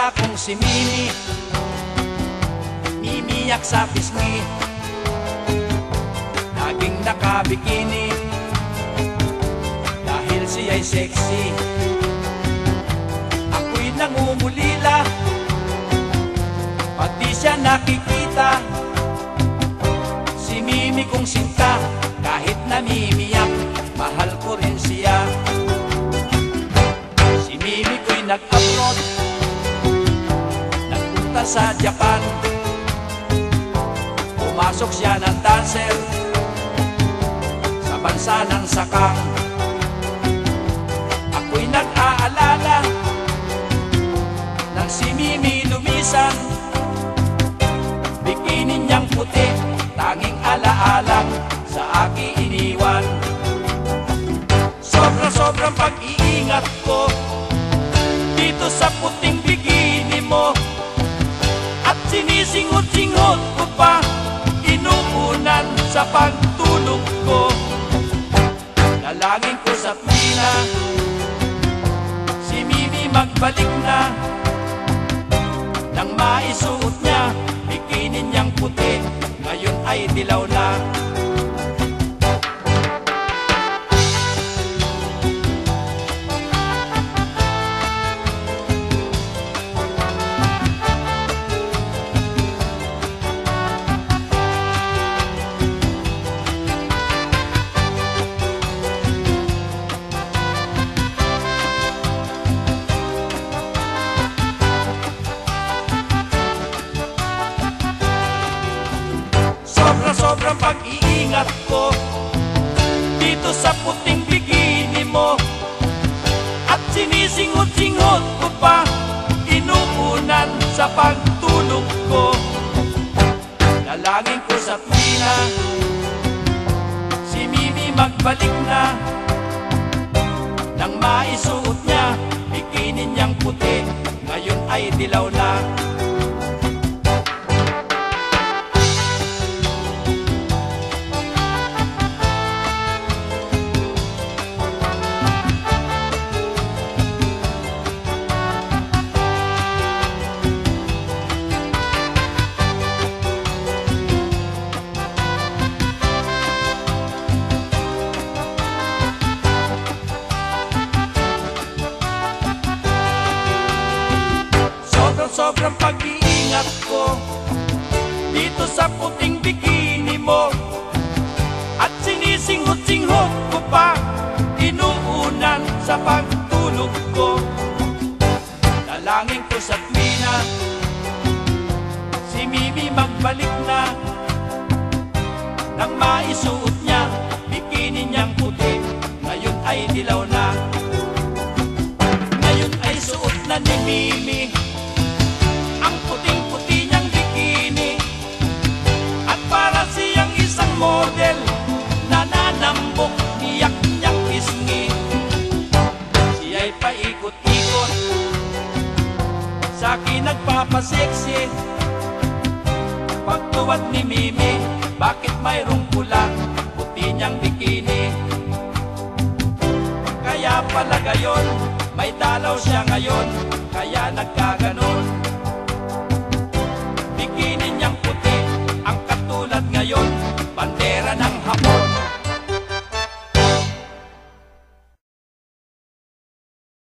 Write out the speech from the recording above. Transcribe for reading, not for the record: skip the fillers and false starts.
artista kong si Mimi, mimiyak sa pisngi, laging nakabikini, dahil siya'y sexy. Ako'y nangungulila, pati siya nakikita. Si Mimi kong sinta, kahit namimiyak, mahal ko rin siya. Si Mimi ko'y nag-abroad, nagpunta sa Japan. Pumasok siya ng dancer sa bansa ng sakang. Ako'y nag-aalala nang si Mimi lumisan, bikini niyang puti, tanging alaalang sa aking iniwan. Sobrang pag-iingat ko dito sa puting bikini mo, at sinisingot-singot ko pa, inuunan sa pagtulog ko. Dalangin ko sa tuwina, si Mimi magbalik na, nang maisuot niya bikini niyang puti, ngayon ay dilaw na. Sobrang pag-iingat ko dito sa puting bikini mo, at sinisingot-singot ko pa, inuunan sa pagtulog ko. Dalangin ko sa tuwina, si Mimi magbalik na, nang maisuot niya bikini niyang puti, ngayon ay dilaw na. Sobrang pag-iingat ko dito sa puting bikini mo, at sinisingot-singot ko pa, inuunan sa pagtulog ko. Dalangin ko sa tuwina, si Mimi magbalik na, nang maisuot niya bikini niyang puti, ngayon ay dilaw na. Ngayon ay suot na ni Mimi ang puting-puti niyang bikini, at para siyang isang model na nanambok, iyak niyang pisngi. Siya'y paikot-ikot, sa'kin nagpapaseksi. Pagtuwad ni Mimi, bakit mayroong pula, puti niyang bikini? Kaya pala gayon, may dalaw siya ngayon, kaya nagkaganon.